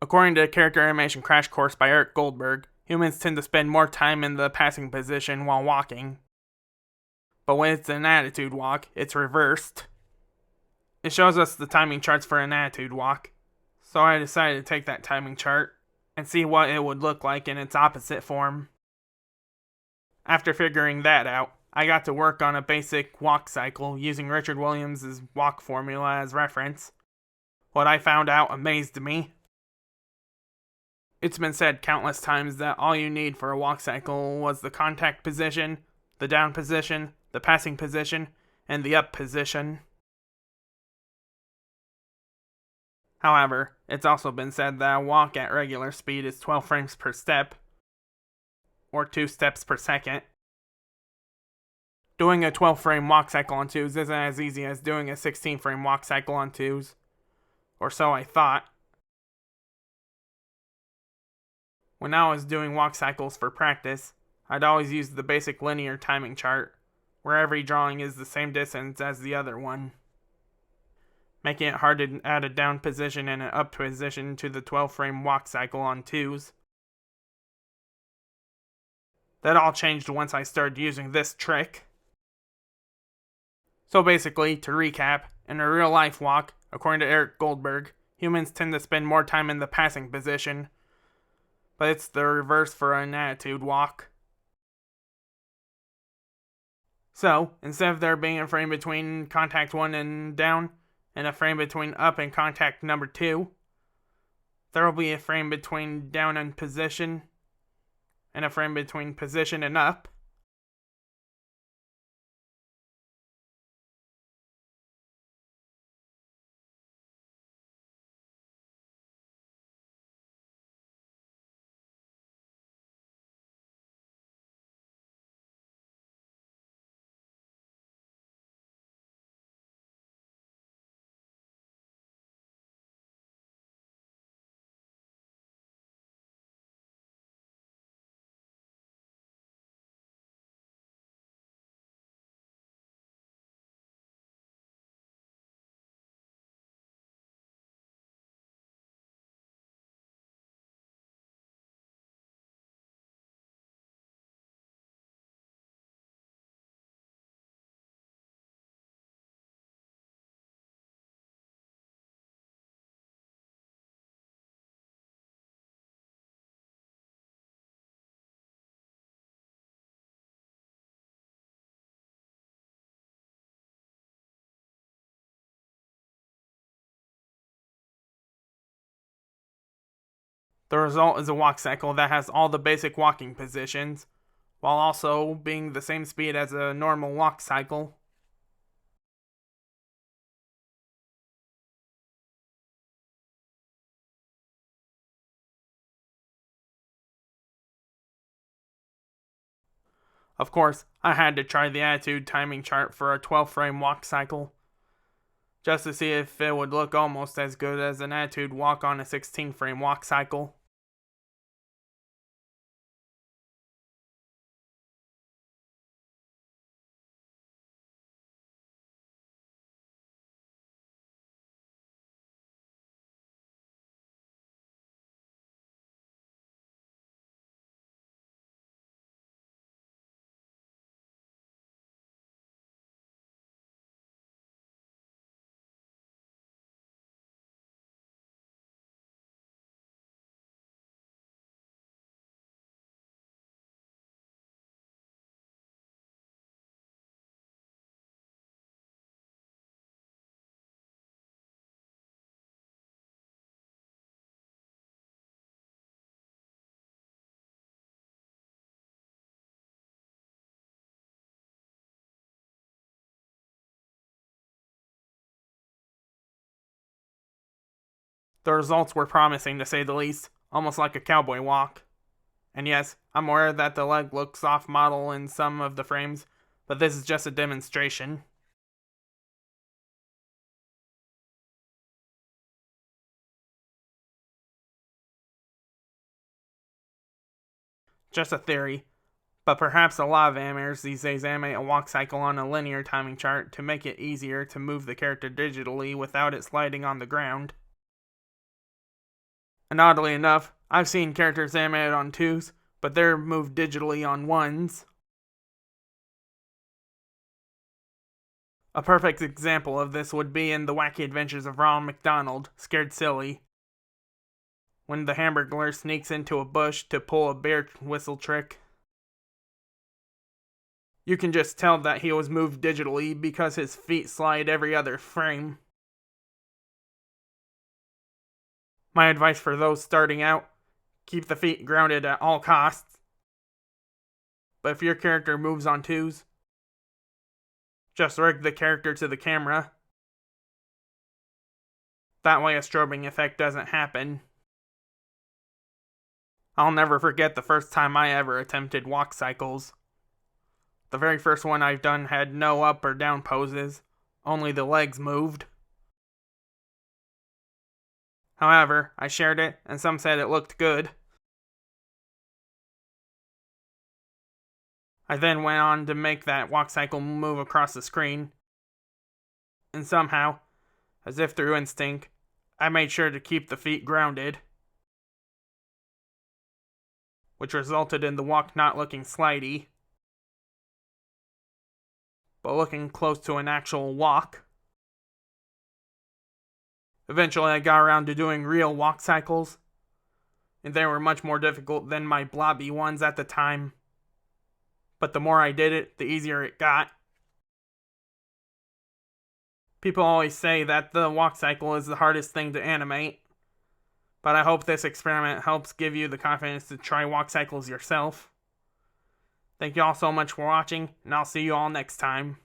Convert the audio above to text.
According to Character Animation Crash Course by Eric Goldberg, humans tend to spend more time in the passing position while walking. But when it's an attitude walk, it's reversed. It shows us the timing charts for an attitude walk, so I decided to take that timing chart and see what it would look like in its opposite form. After figuring that out, I got to work on a basic walk cycle using Richard Williams' walk formula as reference. What I found out amazed me. It's been said countless times that all you need for a walk cycle was the contact position, the down position, the passing position, and the up position. However, it's also been said that a walk at regular speed is 12 frames per step, or 2 steps per second. Doing a 12-frame walk cycle on twos isn't as easy as doing a 16-frame walk cycle on twos, or so I thought. When I was doing walk cycles for practice, I'd always use the basic linear timing chart, where every drawing is the same distance as the other one, making it hard to add a down position and an up position to the 12-frame walk cycle on twos. That all changed once I started using this trick. So basically, to recap, in a real-life walk, according to Eric Goldberg, humans tend to spend more time in the passing position, but it's the reverse for an attitude walk. So, instead of there being a frame between contact 1 and down, and a frame between up and contact number 2, there will be a frame between down and position, and a frame between position and up. The result is a walk cycle that has all the basic walking positions, while also being the same speed as a normal walk cycle. Of course, I had to try the attitude timing chart for a 12-frame walk cycle, just to see if it would look almost as good as an attitude walk on a 16-frame walk cycle. The results were promising, to say the least, almost like a cowboy walk. And yes, I'm aware that the leg looks off model in some of the frames, but this is just a demonstration. Just a theory, but perhaps a lot of animators these days animate a walk cycle on a linear timing chart to make it easier to move the character digitally without it sliding on the ground. And oddly enough, I've seen characters animated on 2s, but they're moved digitally on 1s. A perfect example of this would be in The Wacky Adventures of Ronald McDonald, Scared Silly, when the Hamburglar sneaks into a bush to pull a bear whistle trick. You can just tell that he was moved digitally because his feet slide every other frame. My advice for those starting out: keep the feet grounded at all costs. But if your character moves on 2s, just rig the character to the camera. That way a strobing effect doesn't happen. I'll never forget the first time I ever attempted walk cycles. The very first one I've done had no up or down poses, only the legs moved. However, I shared it, and some said it looked good. I then went on to make that walk cycle move across the screen, and somehow, as if through instinct, I made sure to keep the feet grounded, which resulted in the walk not looking slidey, but looking close to an actual walk. Eventually I got around to doing real walk cycles, and they were much more difficult than my blobby ones at the time. But the more I did it, the easier it got. People always say that the walk cycle is the hardest thing to animate, but I hope this experiment helps give you the confidence to try walk cycles yourself. Thank you all so much for watching, and I'll see you all next time.